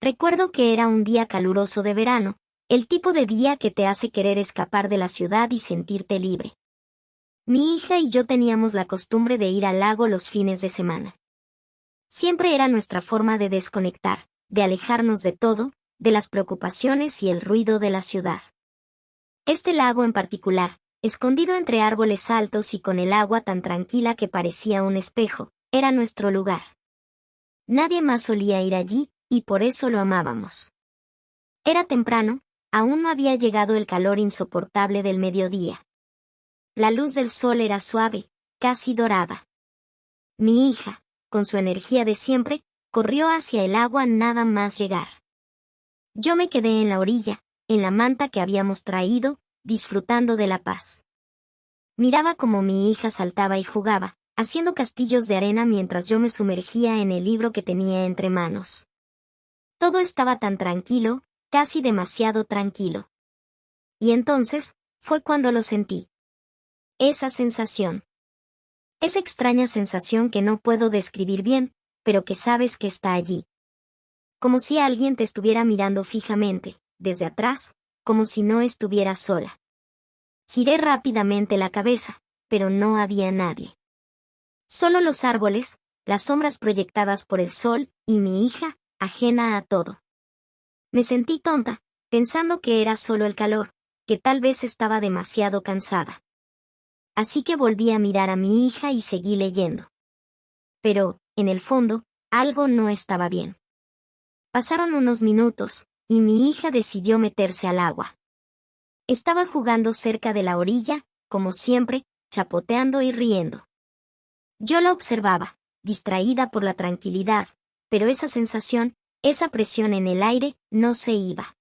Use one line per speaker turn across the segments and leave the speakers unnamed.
Recuerdo que era un día caluroso de verano, el tipo de día que te hace querer escapar de la ciudad y sentirte libre. Mi hija y yo teníamos la costumbre de ir al lago los fines de semana. Siempre era nuestra forma de desconectar, de alejarnos de todo, de las preocupaciones y el ruido de la ciudad. Este lago en particular, escondido entre árboles altos y con el agua tan tranquila que parecía un espejo, era nuestro lugar. Nadie más solía ir allí, y por eso lo amábamos. Era temprano, aún no había llegado el calor insoportable del mediodía. La luz del sol era suave, casi dorada. Mi hija, con su energía de siempre, corrió hacia el agua nada más llegar. Yo me quedé en la orilla, en la manta que habíamos traído, disfrutando de la paz. Miraba cómo mi hija saltaba y jugaba, haciendo castillos de arena mientras yo me sumergía en el libro que tenía entre manos. Todo estaba tan tranquilo, casi demasiado tranquilo. Y entonces, fue cuando lo sentí. Esa sensación. Esa extraña sensación que no puedo describir bien, pero que sabes que está allí. Como si alguien te estuviera mirando fijamente, desde atrás, como si no estuvieras sola. Giré rápidamente la cabeza, pero no había nadie. Solo los árboles, las sombras proyectadas por el sol, y mi hija, ajena a todo. Me sentí tonta, pensando que era solo el calor, que tal vez estaba demasiado cansada. Así que volví a mirar a mi hija y seguí leyendo. Pero, en el fondo, algo no estaba bien. Pasaron unos minutos, y mi hija decidió meterse al agua. Estaba jugando cerca de la orilla, como siempre, chapoteando y riendo. Yo la observaba, distraída por la tranquilidad, pero esa sensación, esa presión en el aire, no se iba.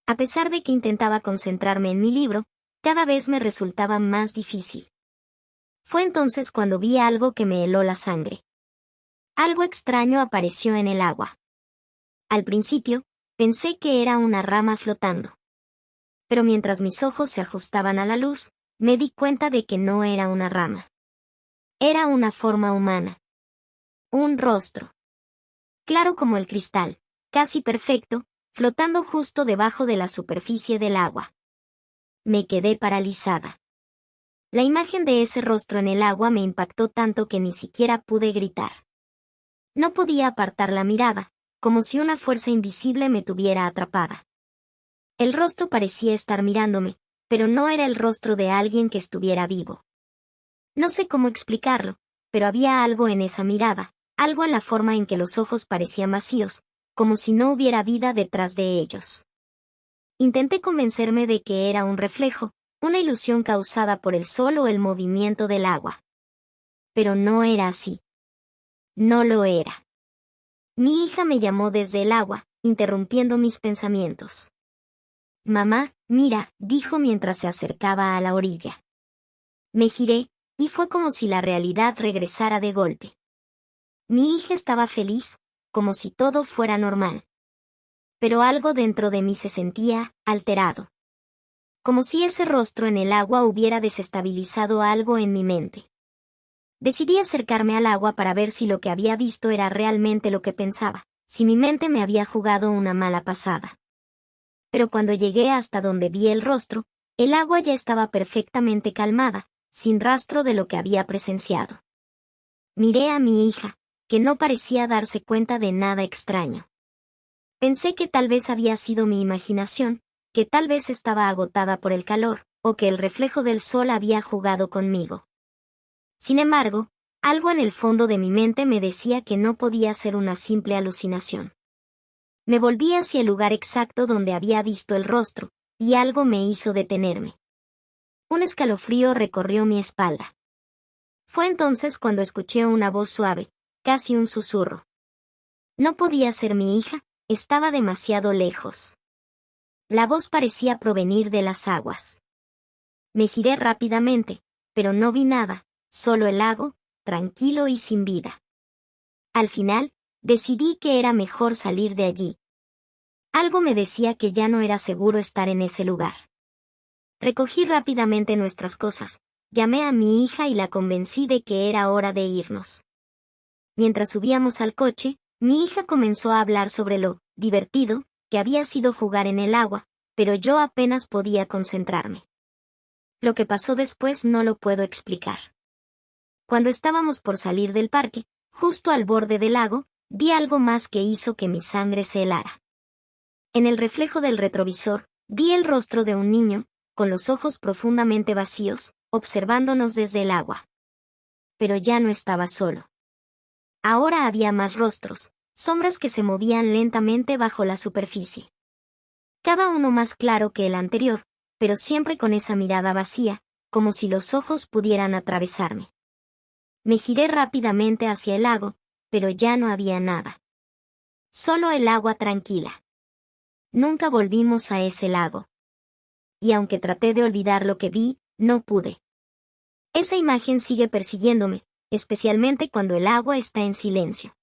A pesar de que intentaba concentrarme en mi libro, cada vez me resultaba más difícil. Fue entonces cuando vi algo que me heló la sangre. Algo extraño apareció en el agua. Al principio, pensé que era una rama flotando. Pero mientras mis ojos se ajustaban a la luz, me di cuenta de que no era una rama. Era una forma humana. Un rostro. Claro como el cristal, casi perfecto, flotando justo debajo de la superficie del agua. Me quedé paralizada. La imagen de ese rostro en el agua me impactó tanto que ni siquiera pude gritar. No podía apartar la mirada, como si una fuerza invisible me tuviera atrapada. El rostro parecía estar mirándome, pero no era el rostro de alguien que estuviera vivo. No sé cómo explicarlo, pero había algo en esa mirada, algo en la forma en que los ojos parecían vacíos, como si no hubiera vida detrás de ellos. Intenté convencerme de que era un reflejo, una ilusión causada por el sol o el movimiento del agua. Pero no era así. No lo era. Mi hija me llamó desde el agua, interrumpiendo mis pensamientos. Mamá, mira, dijo mientras se acercaba a la orilla. Me giré, y fue como si la realidad regresara de golpe. Mi hija estaba feliz, como si todo fuera normal. Pero algo dentro de mí se sentía alterado. Como si ese rostro en el agua hubiera desestabilizado algo en mi mente. Decidí acercarme al agua para ver si lo que había visto era realmente lo que pensaba, si mi mente me había jugado una mala pasada. Pero cuando llegué hasta donde vi el rostro, el agua ya estaba perfectamente calmada, sin rastro de lo que había presenciado. Miré a mi hija, que no parecía darse cuenta de nada extraño. Pensé que tal vez había sido mi imaginación, que tal vez estaba agotada por el calor, o que el reflejo del sol había jugado conmigo. Sin embargo, algo en el fondo de mi mente me decía que no podía ser una simple alucinación. Me volví hacia el lugar exacto donde había visto el rostro, y algo me hizo detenerme. Un escalofrío recorrió mi espalda. Fue entonces cuando escuché una voz suave, casi un susurro. No podía ser mi hija, estaba demasiado lejos. La voz parecía provenir de las aguas. Me giré rápidamente, pero no vi nada, solo el lago, tranquilo y sin vida. Al final, decidí que era mejor salir de allí. Algo me decía que ya no era seguro estar en ese lugar. Recogí rápidamente nuestras cosas, llamé a mi hija y la convencí de que era hora de irnos. Mientras subíamos al coche, mi hija comenzó a hablar sobre lo divertido, que había sido jugar en el agua, pero yo apenas podía concentrarme. Lo que pasó después no lo puedo explicar. Cuando estábamos por salir del parque, justo al borde del lago, vi algo más que hizo que mi sangre se helara. En el reflejo del retrovisor, vi el rostro de un niño, con los ojos profundamente vacíos, observándonos desde el agua. Pero ya no estaba solo. Ahora había más rostros, sombras que se movían lentamente bajo la superficie. Cada uno más claro que el anterior, pero siempre con esa mirada vacía, como si los ojos pudieran atravesarme. Me giré rápidamente hacia el lago, pero ya no había nada. Solo el agua tranquila. Nunca volvimos a ese lago. Y aunque traté de olvidar lo que vi, no pude. Esa imagen sigue persiguiéndome, especialmente cuando el agua está en silencio.